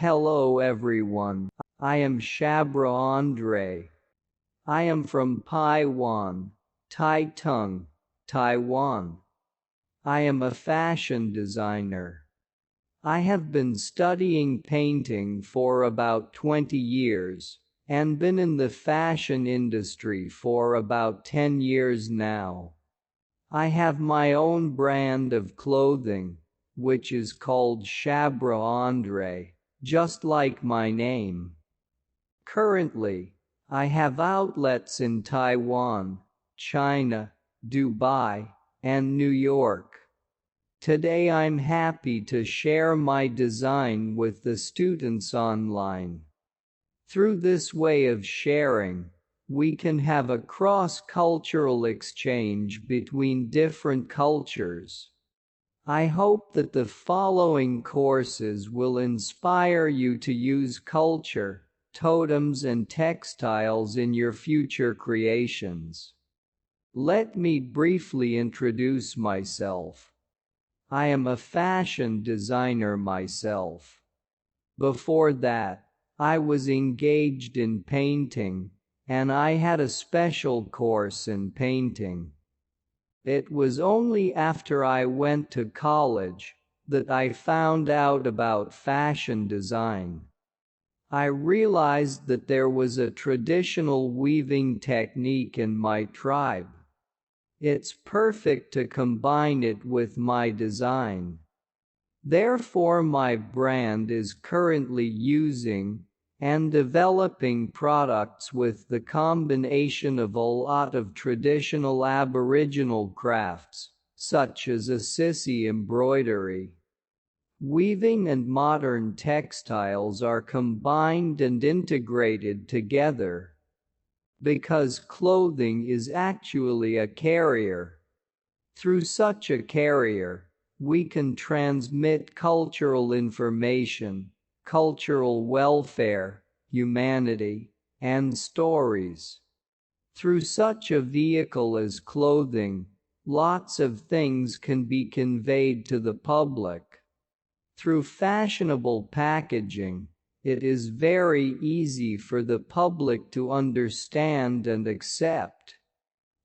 Hello everyone, I am SABRA Andre. I am from Taiwan, Taitung, Taiwan. I am a fashion designer. I have been studying painting for about 20 years and been in the fashion industry for about 10 years now. I have my own brand of clothing, which is called SABRA Andre, just like my name. Currently, I have outlets in Taiwan, China, Dubai, and New York. Today I'm happy to share my design with the students online. Through this way of sharing, we can have a cross-cultural exchange between different cultures. I hope that the following courses will inspire you to use culture, totems and textiles in your future creations. Let me briefly introduce myself. I am a fashion designer myself. Before that, I was engaged in painting, and I had a special course in painting. It was only after I went to college that I found out about fashion design. I realized that there was a traditional weaving technique in my tribe. It's perfect to combine it with my design. Therefore, my brand is currently using and developing products with the combination of a lot of traditional Aboriginal crafts, such as ACIC embroidery. Weaving and modern textiles are combined and integrated together, because clothing is actually a carrier. Through such a carrier, we can transmit cultural information, cultural welfare, humanity, and stories. Through such a vehicle as clothing, lots of things can be conveyed to the public. Through fashionable packaging, it is very easy for the public to understand and accept.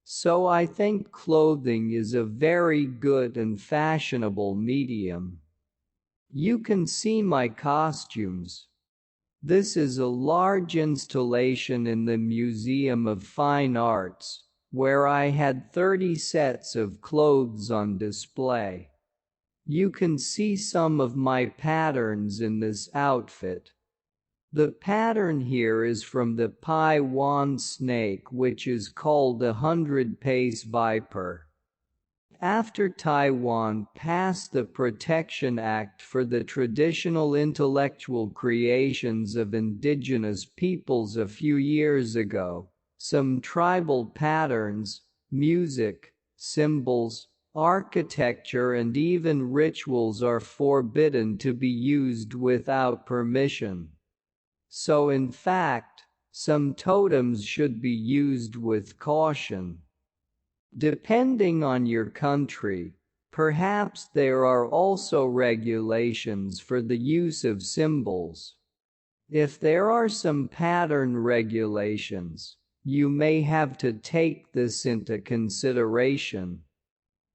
So I think clothing is a very good and fashionable medium. You can see my costumes. This is a large installation in the Museum of Fine Arts, where I had 30 sets of clothes on display. You can see some of my patterns in this outfit. The pattern here is from the Taiwan snake, which is called the 100-pace viper. After Taiwan passed the Protection Act for the traditional intellectual creations of indigenous peoples a few years ago, some tribal patterns, music, symbols, architecture and even rituals are forbidden to be used without permission. So in fact, some totems should be used with caution. Depending on your country, perhaps there are also regulations for the use of symbols. If there are some pattern regulations, you may have to take this into consideration.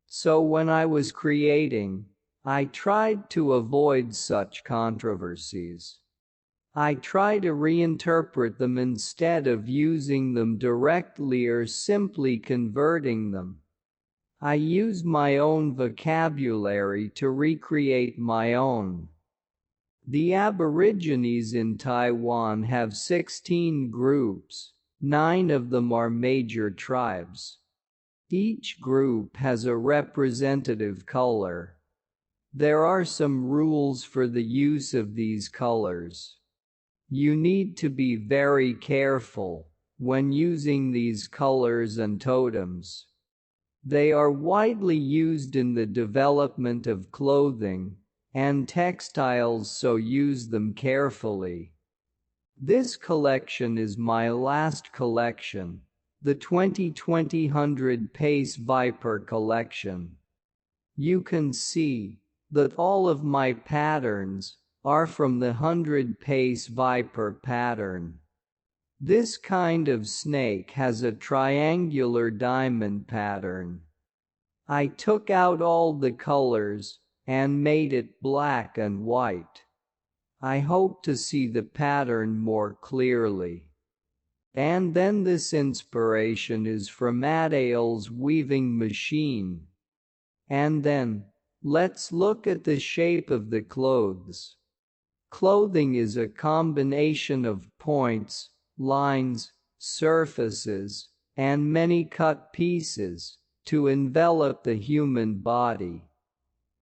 So when I was creating, I tried to avoid such controversies. I try to reinterpret them instead of using them directly or simply converting them. I use my own vocabulary to recreate my own. The Aborigines in Taiwan have 16 groups, 9 of them are major tribes. Each group has a representative color. There are some rules for the use of these colors. You need to be very careful when using these colors and totems. They are widely used in the development of clothing and textiles, so use them carefully. This collection is my last collection, the 2020 100-pace Viper collection. You can see that all of my patterns, are from the 100-pace viper pattern. This kind of snake has a triangular diamond pattern. I took out all the colors and made it black and white. I hope to see the pattern more clearly. And then this inspiration is from Adale's weaving machine. And then, let's look at the shape of the clothes. Clothing is a combination of points, lines, surfaces, and many cut pieces to envelop the human body.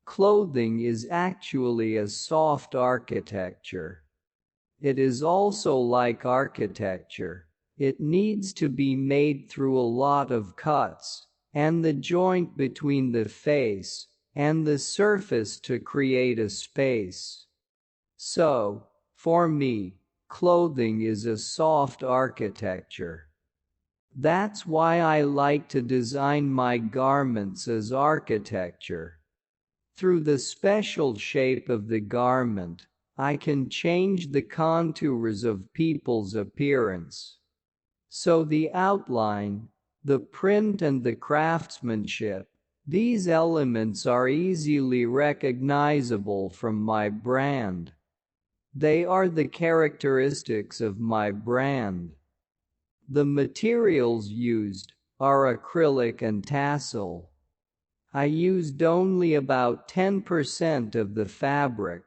Clothing is actually a soft architecture. It is also like architecture. It needs to be made through a lot of cuts, and the joint between the face and the surface to create a space. So, for me, clothing is a soft architecture. That's why I like to design my garments as architecture. Through the special shape of the garment, I can change the contours of people's appearance. So the outline, the print and the craftsmanship, these elements are easily recognizable from my brand. They are the characteristics of my brand. The materials used are acrylic and tassel. I used only about 10% of the fabric.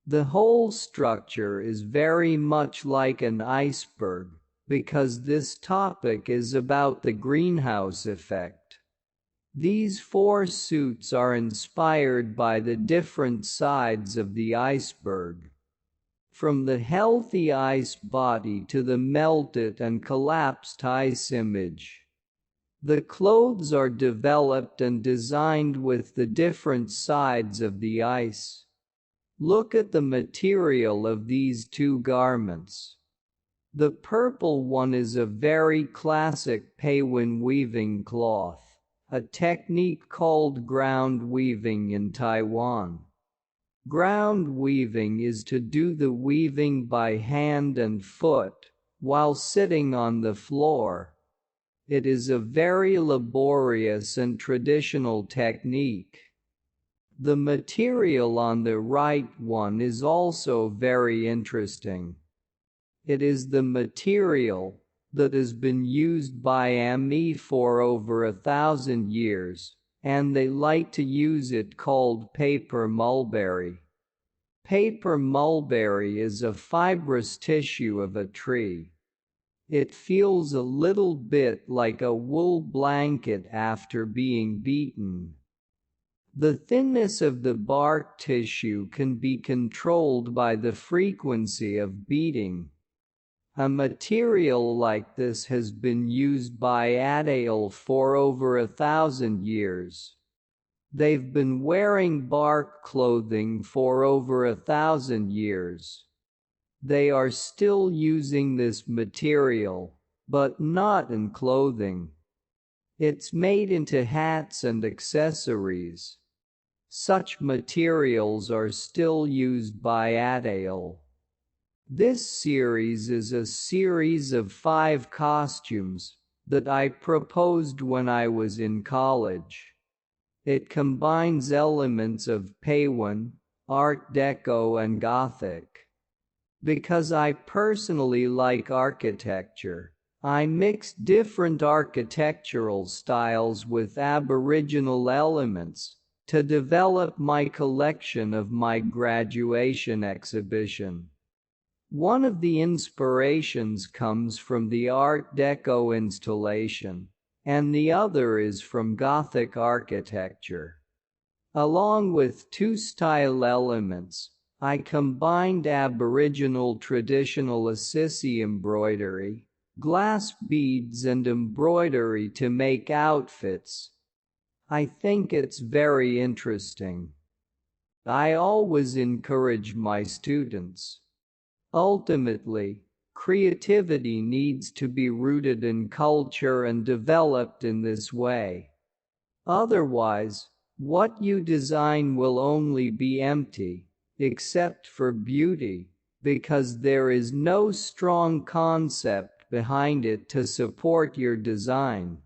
The whole structure is very much like an iceberg, because this topic is about the greenhouse effect. These 4 suits are inspired by the different sides of the iceberg. From the healthy ice body to the melted and collapsed ice image. The clothes are developed and designed with the different sides of the ice. Look at the material of these 2 garments. The purple one is a very classic Taiwan weaving cloth, a technique called ground weaving in Taiwan. Ground weaving is to do the weaving by hand and foot, while sitting on the floor. It is a very laborious and traditional technique. The material on the right one is also very interesting. It is the material that has been used by AMI for over 1,000 years, and they like to use it called paper mulberry. Paper mulberry is a fibrous tissue of a tree. It feels a little bit like a wool blanket after being beaten. The thinness of the bark tissue can be controlled by the frequency of beating. A material like this has been used by Adale for over 1,000 years. They've been wearing bark clothing for over 1,000 years. They are still using this material, but not in clothing. It's made into hats and accessories. Such materials are still used by Adale. This series is a series of 5 costumes that I proposed when I was in college. It combines elements of Taiwan, Art Deco and Gothic. Because I personally like architecture, I mixed different architectural styles with Aboriginal elements to develop my collection of my graduation exhibition. One of the inspirations comes from the Art Deco installation, and the other is from Gothic architecture. Along with 2 style elements, I combined Aboriginal traditional ACIC embroidery, glass beads and embroidery to make outfits. I think it's very interesting. I always encourage my students. Ultimately, creativity needs to be rooted in culture and developed in this way. Otherwise, what you design will only be empty. except for beauty, because there is no strong concept behind it to support your design.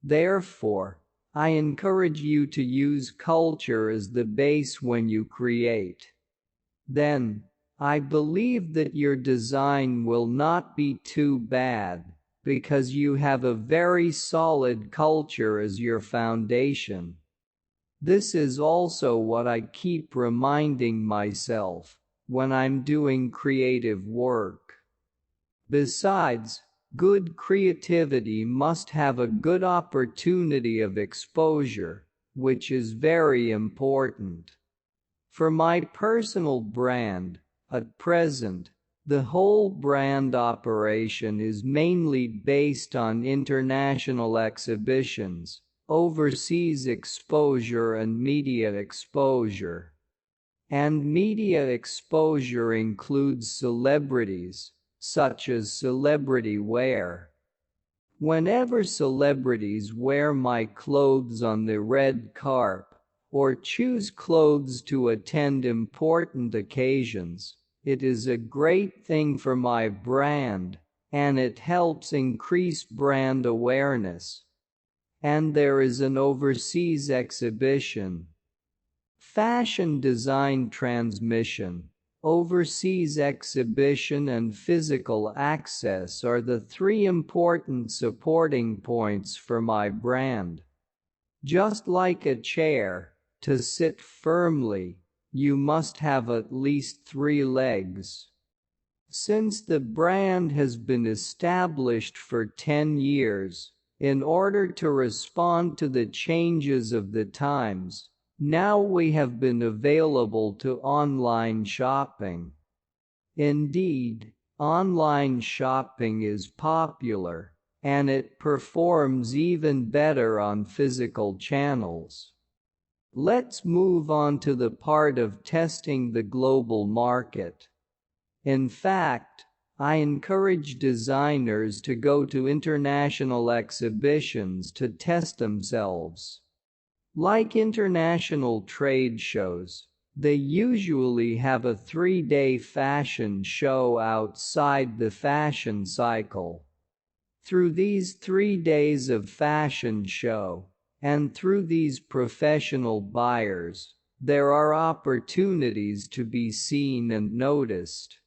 Therefore, I encourage you to use culture as the base when you create. Then, I believe that your design will not be too bad, because you have a very solid culture as your foundation. This is also what I keep reminding myself when I'm doing creative work. Besides, good creativity must have a good opportunity of exposure, which is very important. For my personal brand, at present, the whole brand operation is mainly based on international exhibitions, overseas exposure and media exposure. And media exposure includes celebrities, such as celebrity wear. Whenever celebrities wear my clothes on the red carpet, or choose clothes to attend important occasions, it is a great thing for my brand, and it helps increase brand awareness. And there is an overseas exhibition. Fashion design transmission, overseas exhibition and physical access are the three important supporting points for my brand. Just like a chair, to sit firmly, you must have at least 3 legs. Since the brand has been established for 10 years, in order to respond to the changes of the times, now we have been available to online shopping. Indeed, online shopping is popular, and it performs even better on physical channels. Let's move on to the part of testing the global market. In fact, I encourage designers to go to international exhibitions to test themselves. Like international trade shows, they usually have a 3-day fashion show outside the fashion cycle. Through these 3 days of fashion show, and through these professional buyers, there are opportunities to be seen and noticed.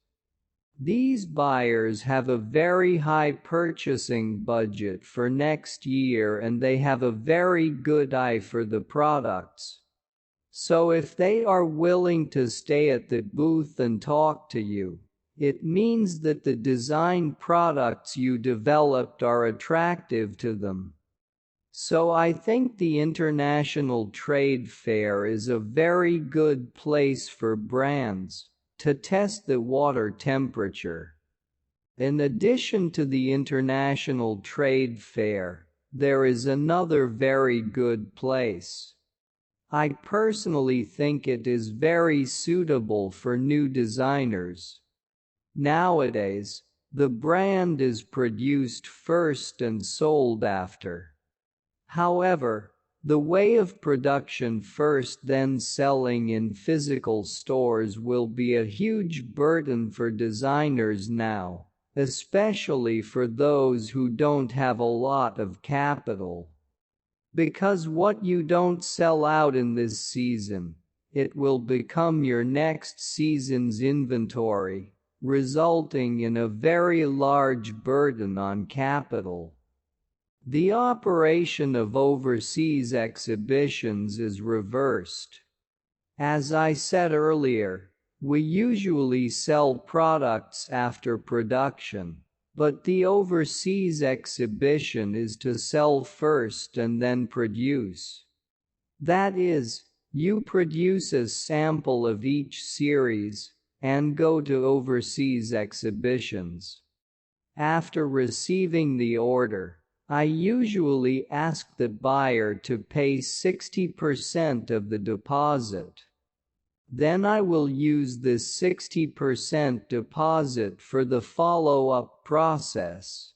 These buyers have a very high purchasing budget for next year, and they have a very good eye for the products. So if they are willing to stay at the booth and talk to you, it means that the design products you developed are attractive to them. So I think the International Trade Fair is a very good place for brands to test the water temperature. In addition to the International Trade Fair, there is another very good place. I personally think it is very suitable for new designers. Nowadays, the brand is produced first and sold after. However, the way of production first then selling in physical stores will be a huge burden for designers now, especially for those who don't have a lot of capital. Because what you don't sell out in this season, it will become your next season's inventory, resulting in a very large burden on capital. The operation of overseas exhibitions is reversed. As I said earlier, we usually sell products after production, but the overseas exhibition is to sell first and then produce. That is, you produce a sample of each series and go to overseas exhibitions. After receiving the order, I usually ask the buyer to pay 60% of the deposit. Then I will use this 60% deposit for the follow-up process.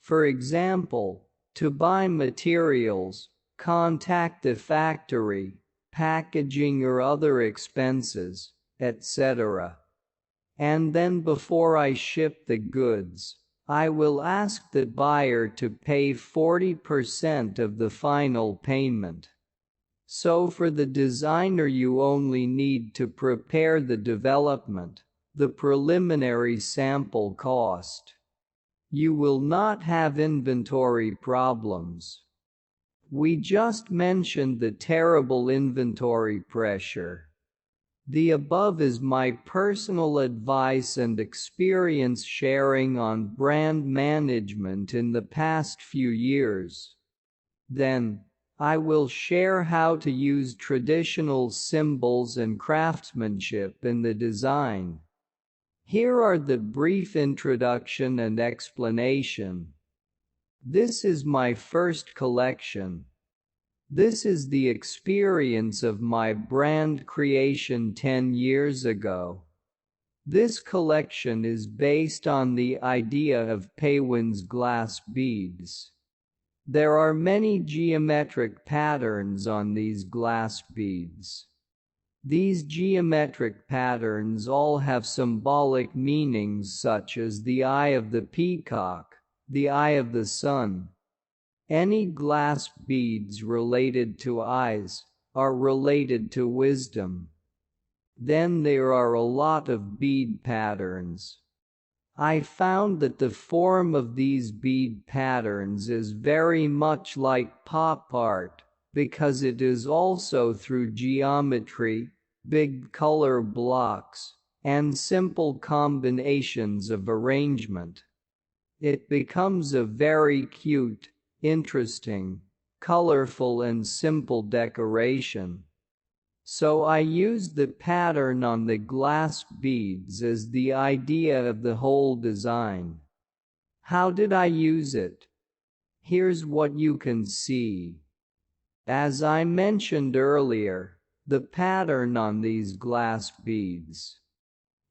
For example, to buy materials, contact the factory, packaging or other expenses, etc. And then before I ship the goods, I will ask the buyer to pay 40% of the final payment. So for the designer you only need to prepare the development, the preliminary sample cost. You will not have inventory problems. We just mentioned the terrible inventory pressure. The above is my personal advice and experience sharing on brand management in the past few years. Then, I will share how to use traditional symbols and craftsmanship in the design. Here are the brief introduction and explanation. This is my first collection. This is the experience of my brand creation 10 years ago. This collection is based on the idea of Taiwanese glass beads. There are many geometric patterns on these glass beads. These geometric patterns all have symbolic meanings such as the eye of the peacock, the eye of the sun. Any glass beads related to eyes are related to wisdom. Then there are a lot of bead patterns. I found that the form of these bead patterns is very much like pop art, because it is also through geometry, big color blocks, and simple combinations of arrangement. It becomes a very cute, interesting, colorful and simple decoration. So I used the pattern on the glass beads as the idea of the whole design. How did I use it? Here's what you can see. As I mentioned earlier, the pattern on these glass beads.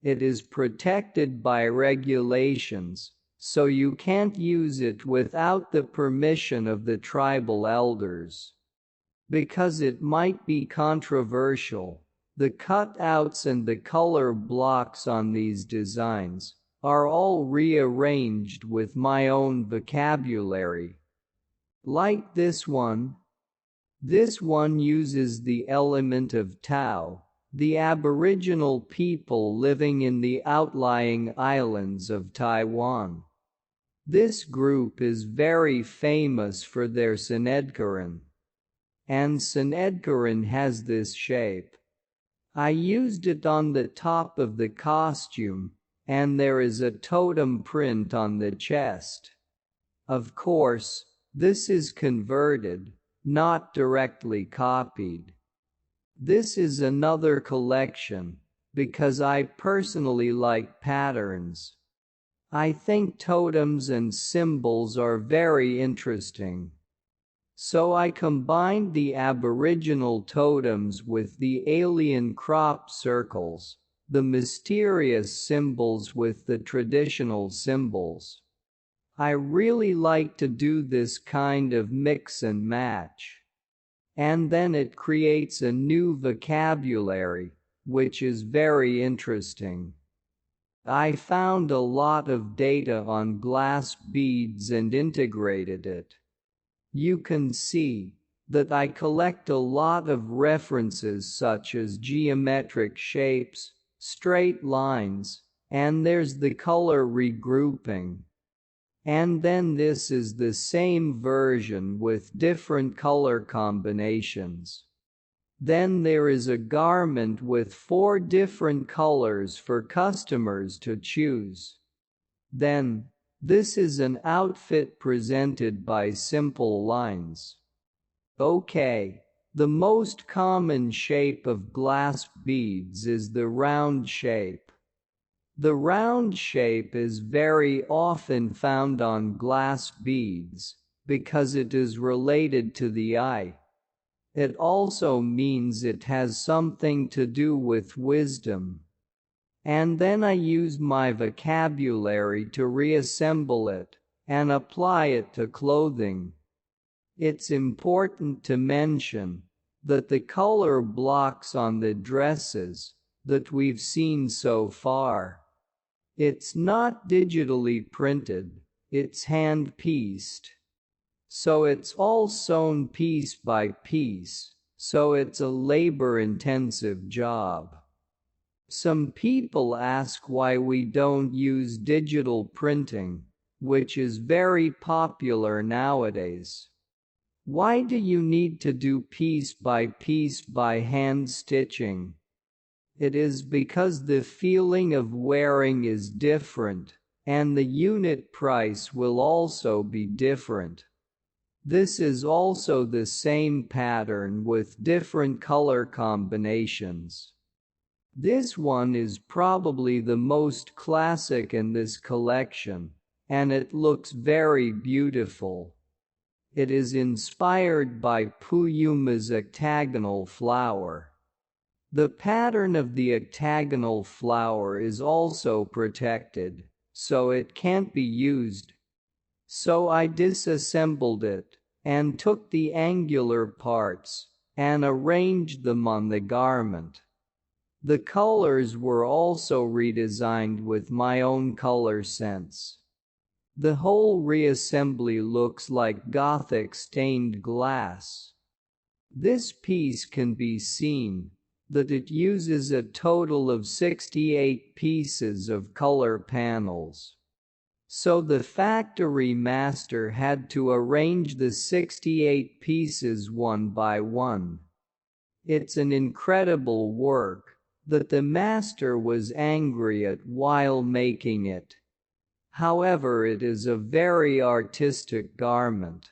It is protected by regulations, so you can't use it without the permission of the tribal elders. Because it might be controversial, the cutouts and the color blocks on these designs are all rearranged with my own vocabulary. Like this one. This one uses the element of Tao, the Aboriginal people living in the outlying islands of Taiwan. This group is very famous for their Sanedkaran. And Sanedkaran has this shape. I used it on the top of the costume, and there is a totem print on the chest. Of course, this is converted, not directly copied. This is another collection, because I personally like patterns. I think totems and symbols are very interesting. So I combined the Aboriginal totems with the alien crop circles, the mysterious symbols with the traditional symbols. I really like to do this kind of mix and match. And then it creates a new vocabulary, which is very interesting. I found a lot of data on glass beads and integrated it. You can see that I collect a lot of references such as geometric shapes, straight lines, and there's the color regrouping. And then this is the same version with different color combinations. Then there is a garment with 4 different colors for customers to choose. Then, this is an outfit presented by simple lines. Okay, the most common shape of glass beads is the round shape. The round shape is very often found on glass beads because it is related to the eye. It also means it has something to do with wisdom. And then I use my vocabulary to reassemble it and apply it to clothing. It's important to mention that the color blocks on the dresses, that we've seen so far. It's not digitally printed, it's hand-pieced. So it's all sewn piece by piece, so it's a labor-intensive job. Some people ask why we don't use digital printing, which is very popular nowadays. Why do you need to do piece by hand stitching? It is because the feeling of wearing is different, and the unit price will also be different. This is also the same pattern with different color combinations. This one is probably the most classic in this collection, and it looks very beautiful. It is inspired by Puyuma's octagonal flower. The pattern of the octagonal flower is also protected, so it can't be used. So I disassembled it, and took the angular parts, and arranged them on the garment. The colors were also redesigned with my own color sense. The whole reassembly looks like Gothic stained glass. This piece can be seen that it uses a total of 68 pieces of color panels. So the factory master had to arrange the 68 pieces one by one. It's an incredible work that the master was angry at while making it. However, it is a very artistic garment.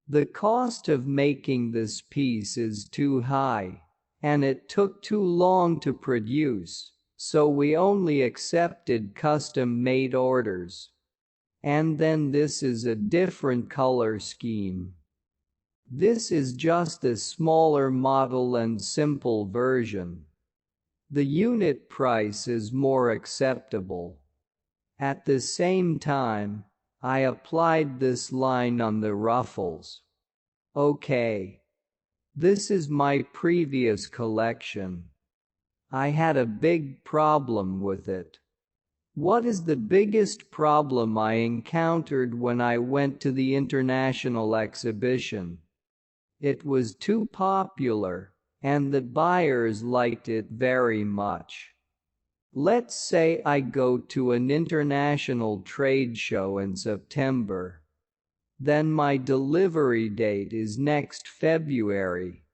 The cost of making this piece is too high, and it took too long to produce, so we only accepted custom-made orders. And then this is a different color scheme. This is just a smaller model and simple version. The unit price is more acceptable. At the same time, I applied this line on the ruffles. Okay. This is my previous collection. I had a big problem with it. What is the biggest problem I encountered when I went to the international exhibition? It was too popular, and the buyers liked it very much. Let's say I go to an international trade show in September. Then my delivery date is next February.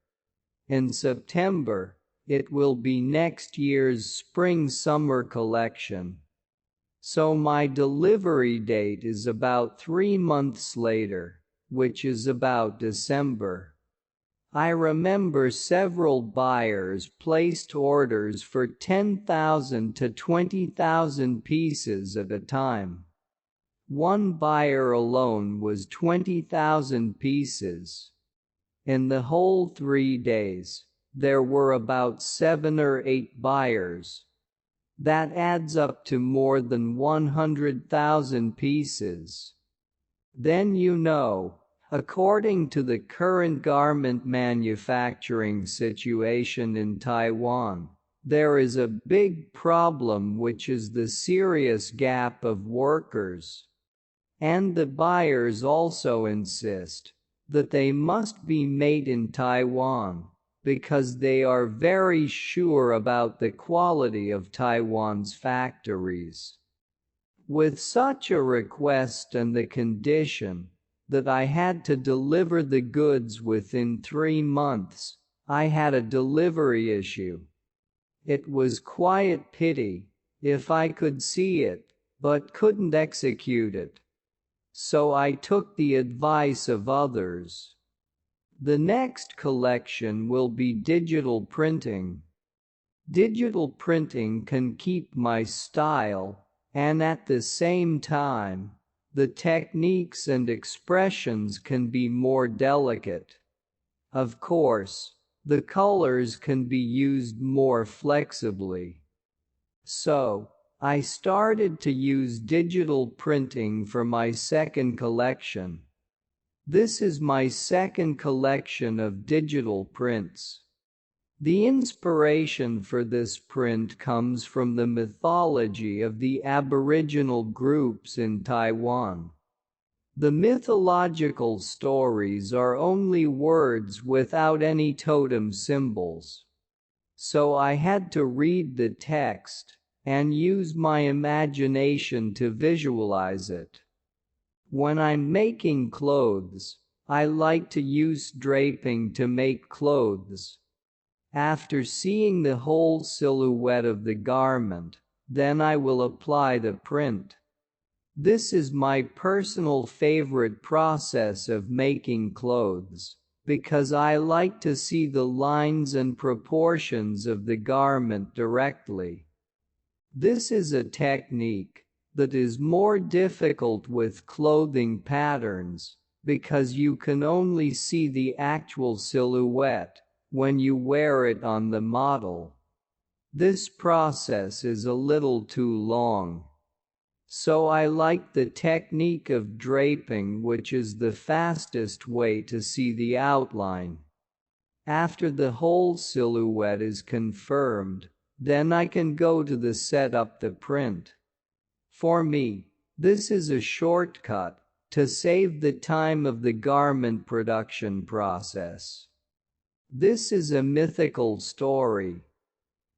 In September, it will be next year's spring-summer collection. So my delivery date is about 3 months later, which is about December. I remember several buyers placed orders for 10,000 to 20,000 pieces at a time. One buyer alone was 20,000 pieces. In the whole 3 days, there were about 7 or 8 buyers. That adds up to more than 100,000 pieces. Then according to the current garment manufacturing situation in Taiwan, there is a big problem, which is the serious gap of workers. And the buyers also insist that they must be made in Taiwan, because they are very sure about the quality of Taiwan's factories. With such a request and the condition that I had to deliver the goods within 3 months, I had a delivery issue. It was quite pity if I could see it, but couldn't execute it. So I took the advice of others. The next collection will be digital printing. Digital printing can keep my style, and at the same time, the techniques and expressions can be more delicate. Of course, the colors can be used more flexibly. So, I started to use digital printing for my second collection. This is my second collection of digital prints. The inspiration for this print comes from the mythology of the Aboriginal groups in Taiwan. The mythological stories are only words without any totem symbols. So I had to read the text and use my imagination to visualize it. When I'm making clothes, I like to use draping to make clothes. After seeing the whole silhouette of the garment, then I will apply the print. This is my personal favorite process of making clothes, because I like to see the lines and proportions of the garment directly. This is a technique that is more difficult with clothing patterns, because you can only see the actual silhouette when you wear it on the model. This process is a little too long. So I like the technique of draping, which is the fastest way to see the outline. After the whole silhouette is confirmed, then I can go to the set up the print. For me, this is a shortcut to save the time of the garment production process. This is a mythical story.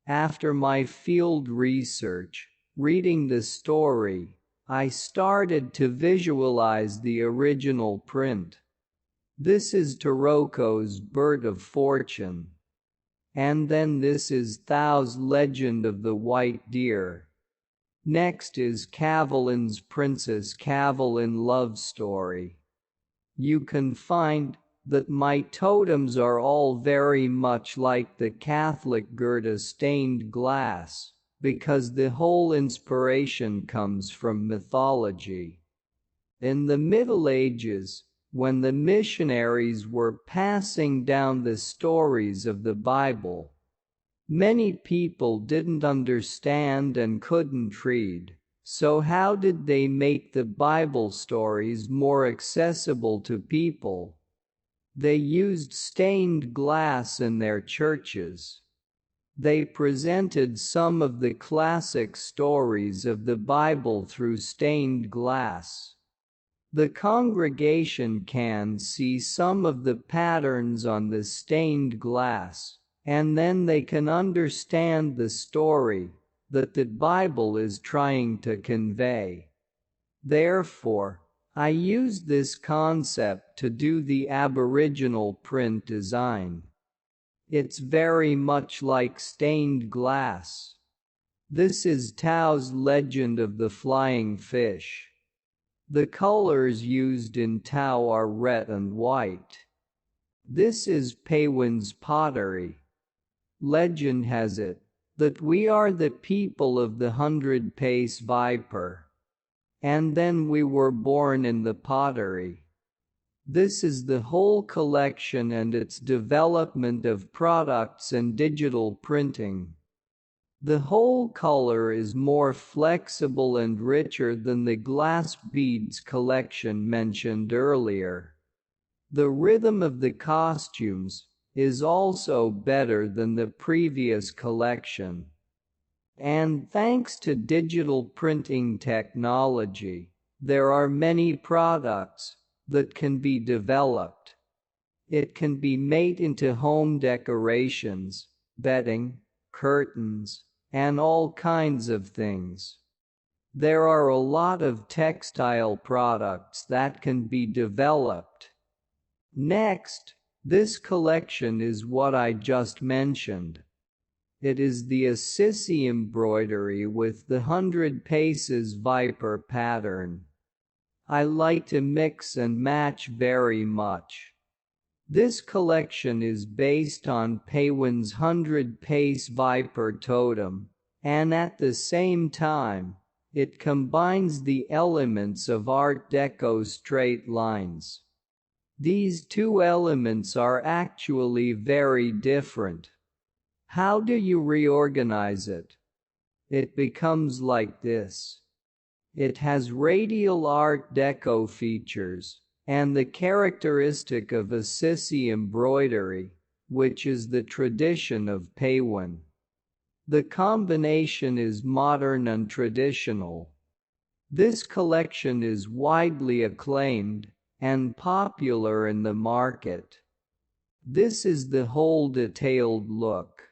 After my field research, reading the story, I started to visualize the original print. This is Taroko's Bird of Fortune. And then this is Thao's Legend of the White Deer. Next is Cavalin's Princess Cavalin love story. You can find that my totems are all very much like the Catholic Goethe stained glass, because the whole inspiration comes from mythology. In the Middle Ages, when the missionaries were passing down the stories of the Bible, many people didn't understand and couldn't read. So how did they make the Bible stories more accessible to people? They used stained glass in their churches. They presented some of the classic stories of the Bible through stained glass. The congregation can see some of the patterns on the stained glass, and then they can understand the story that the Bible is trying to convey. Therefore, I used this concept to do the Aboriginal print design. It's very much like stained glass. This is Tao's Legend of the Flying Fish. The colors used in Tao are red and white. This is Paywin's pottery. Legend has it that we are the people of the 100-pace viper. And then we were born in the pottery. This is the whole collection and its development of products and digital printing. The whole color is more flexible and richer than the glass beads collection mentioned earlier. The rhythm of the costumes is also better than the previous collection. And thanks to digital printing technology, there are many products that can be developed. It can be made into home decorations, bedding, curtains, and all kinds of things. There are a lot of textile products that can be developed. Next, this collection is what I just mentioned. It is the ACIC embroidery with the 100 paces viper pattern. I like to mix and match very much. This collection is based on Paywin's 100-pace viper totem, and at the same time, it combines the elements of Art Deco straight lines. These two elements are actually very different. How do you reorganize it? It becomes like this. It has radial Art Deco features and the characteristic of ACIC embroidery, which is the tradition of Paiwan. The combination is modern and traditional. This collection is widely acclaimed and popular in the market. This is the whole detailed look.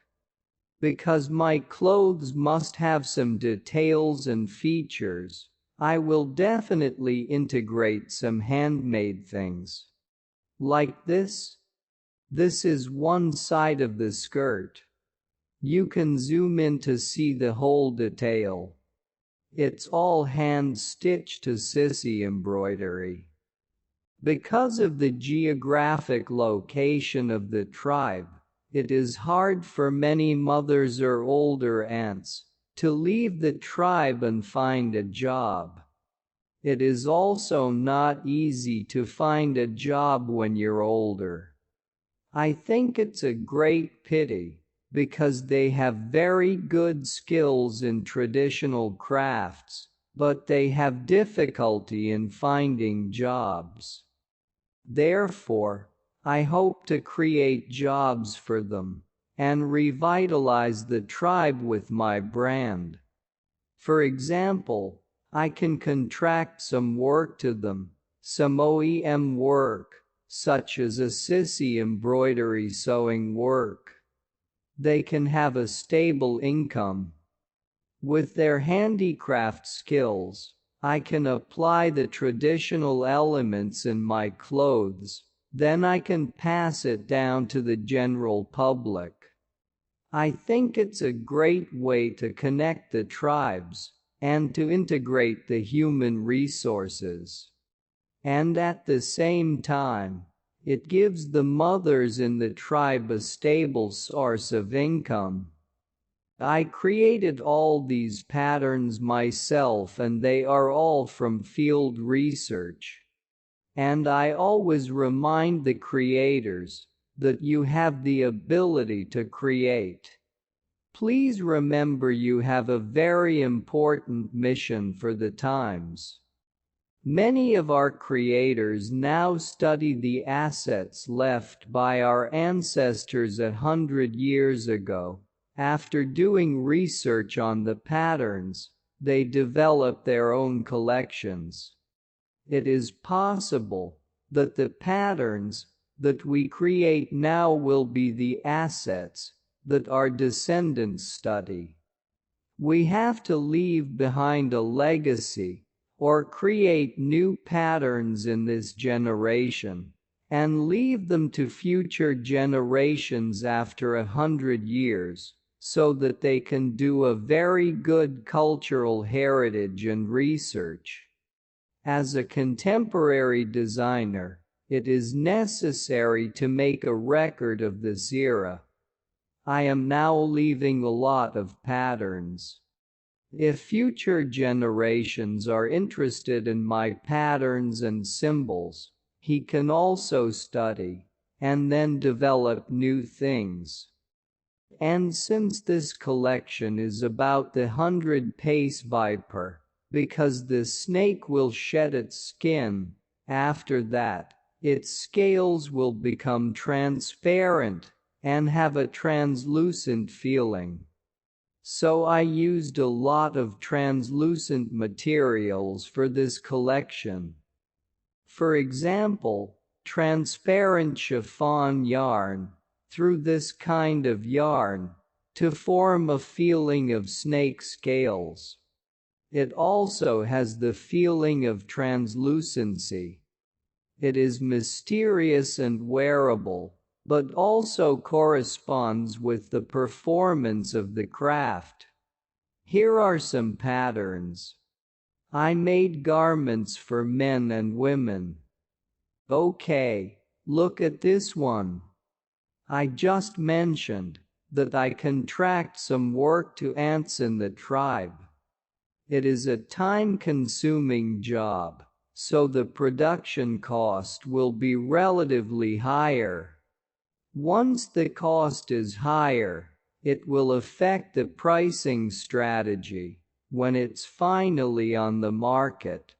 Because my clothes must have some details and features, I will definitely integrate some handmade things. Like this. This is one side of the skirt. You can zoom in to see the whole detail. It's all hand-stitched to sissy embroidery. Because of the geographic location of the tribe, it is hard for many mothers or older aunts to leave the tribe and find a job. It is also not easy to find a job when you're older. I think it's a great pity, because they have very good skills in traditional crafts, but they have difficulty in finding jobs. Therefore, I hope to create jobs for them and revitalize the tribe with my brand. For example, I can contract some work to them, some OEM work, such as a sissy embroidery sewing work. They can have a stable income. With their handicraft skills, I can apply the traditional elements in my clothes, then I can pass it down to the general public. I think it's a great way to connect the tribes and to integrate the human resources. And at the same time, it gives the mothers in the tribe a stable source of income. I created all these patterns myself and they are all from field research. And I always remind the creators that you have the ability to create. Please remember you have a very important mission for the times. Many of our creators now study the assets left by our ancestors 100 years ago. After doing research on the patterns, they develop their own collections. It is possible that the patterns that we create now will be the assets that our descendants study. We have to leave behind a legacy or create new patterns in this generation and leave them to future generations after 100 years, so that they can do a very good cultural heritage and research. As a contemporary designer, it is necessary to make a record of this era. I am now leaving a lot of patterns. If future generations are interested in my patterns and symbols, he can also study and then develop new things. And since this collection is about the 100-pace viper, because the snake will shed its skin, after that, its scales will become transparent and have a translucent feeling. So I used a lot of translucent materials for this collection. For example, transparent chiffon yarn, through this kind of yarn, to form a feeling of snake scales. It also has the feeling of translucency. It is mysterious and wearable, but also corresponds with the performance of the craft. Here are some patterns. I made garments for men and women. Okay, look at this one. I just mentioned that I contract some work to ants in the tribe. It is a time-consuming job, so the production cost will be relatively higher. Once the cost is higher, it will affect the pricing strategy when it's finally on the market.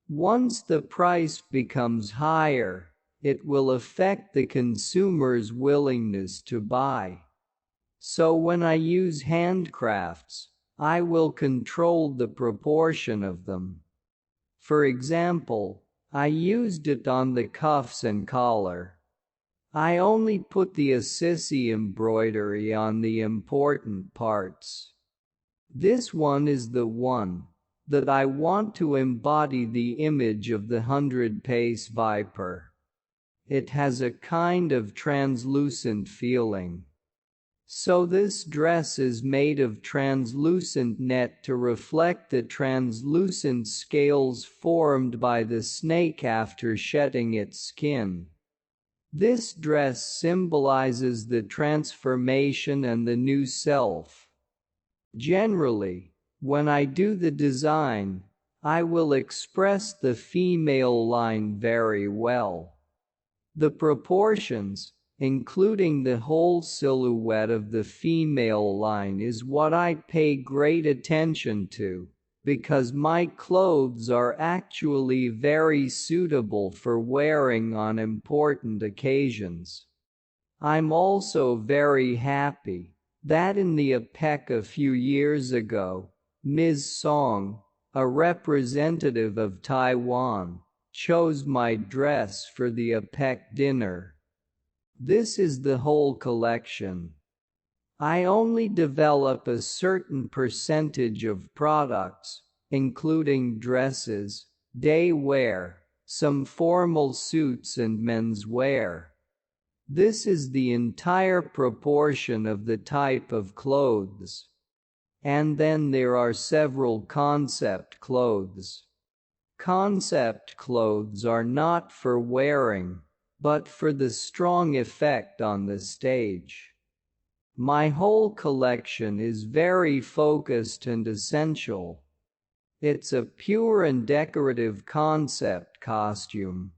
Once the price becomes higher, it will affect the consumer's willingness to buy. So when I use handcrafts, I will control the proportion of them. For example, I used it on the cuffs and collar. I only put the ACIC embroidery on the important parts. This one is the one that I want to embody the image of the 100-pace viper. It has a kind of translucent feeling. So this dress is made of translucent net to reflect the translucent scales formed by the snake after shedding its skin. This dress symbolizes the transformation and the new self. Generally, when I do the design, I will express the female line very well. The proportions, including the whole silhouette of the female line, is what I pay great attention to, because my clothes are actually very suitable for wearing on important occasions. I'm also very happy that in the APEC a few years ago, Ms. Song, a representative of Taiwan, chose my dress for the APEC dinner. This is the whole collection. I only develop a certain percentage of products, including dresses, day wear, some formal suits and menswear. This is the entire proportion of the type of clothes. And then there are several concept clothes. Concept clothes are not for wearing, but for the strong effect on the stage. My whole collection is very focused and essential. It's a pure and decorative concept costume.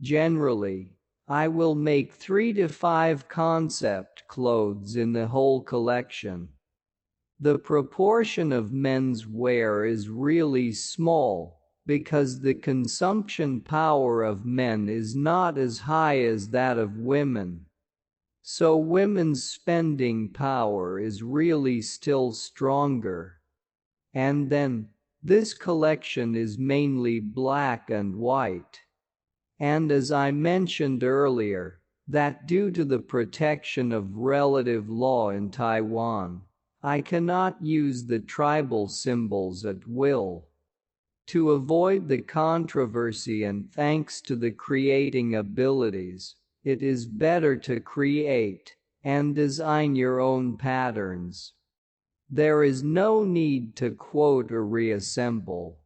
Generally, I will make 3 to 5 concept clothes in the whole collection. The proportion of men's wear is really small, because the consumption power of men is not as high as that of women. So women's spending power is really still stronger. And then, this collection is mainly black and white. And as I mentioned earlier, that due to the protection of relative law in Taiwan, I cannot use the tribal symbols at will. To avoid the controversy and thanks to the creating abilities, it is better to create and design your own patterns. There is no need to quote or reassemble.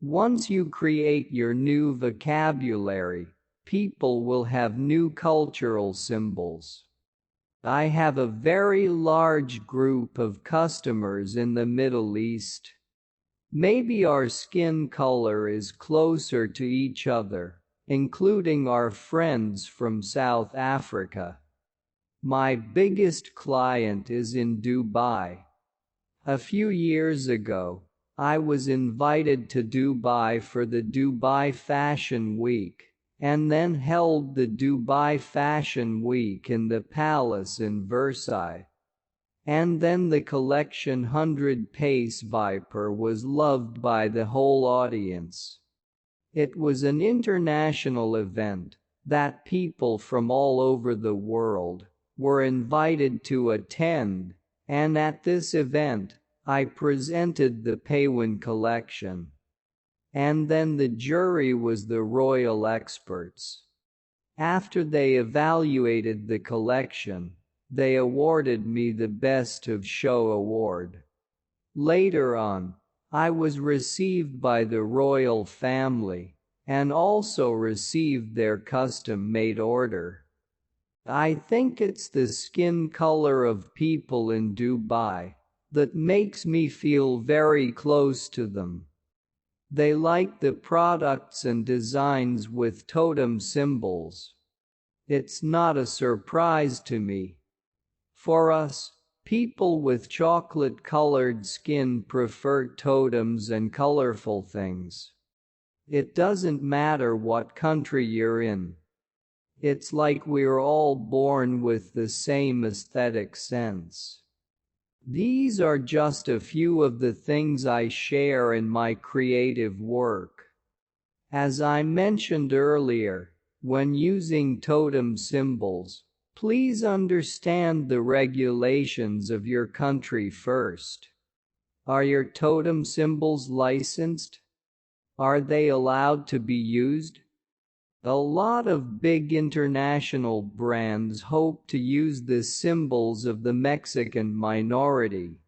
Once you create your new vocabulary, people will have new cultural symbols. I have a very large group of customers in the Middle East. Maybe our skin color is closer to each other, including our friends from South Africa. My biggest client is in Dubai. A few years ago, I was invited to Dubai for the Dubai Fashion Week, and then held the Dubai Fashion Week in the palace in Versailles. And then the collection 100-pace Viper was loved by the whole audience. It was an international event that people from all over the world were invited to attend, and at this event, I presented the Taiwan collection. And then the jury was the royal experts. After they evaluated the collection, they awarded me the Best of Show award. Later on, I was received by the royal family and also received their custom-made order. I think it's the skin color of people in Dubai that makes me feel very close to them. They like the products and designs with totem symbols. It's not a surprise to me. For us, people with chocolate-colored skin prefer totems and colorful things. It doesn't matter what country you're in. It's like we're all born with the same aesthetic sense. These are just a few of the things I share in my creative work. As I mentioned earlier, when using totem symbols, please understand the regulations of your country first. Are your totem symbols licensed? Are they allowed to be used? A lot of big international brands hope to use the symbols of the Mexican minority.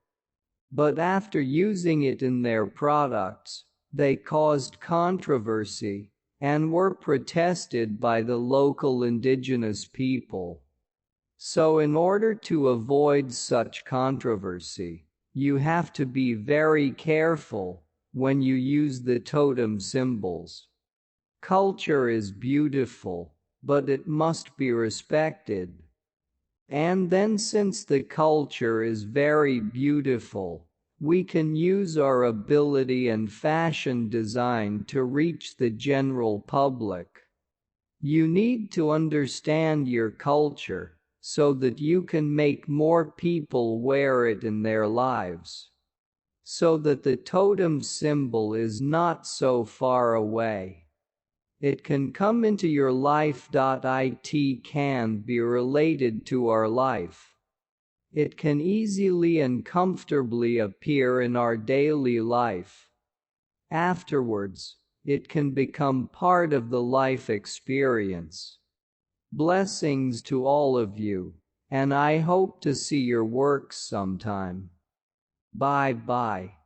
But after using it in their products, they caused controversy and were protested by the local indigenous people. So in order to avoid such controversy, you have to be very careful when you use the totem symbols. Culture is beautiful, but it must be respected. And then since the culture is very beautiful, we can use our ability and fashion design to reach the general public. You need to understand your culture so that you can make more people wear it in their lives. So that the totem symbol is not so far away. It can come into your life. It can be related to our life. It can easily and comfortably appear in our daily life. Afterwards, it can become part of the life experience. Blessings to all of you, and I hope to see your works sometime. Bye bye.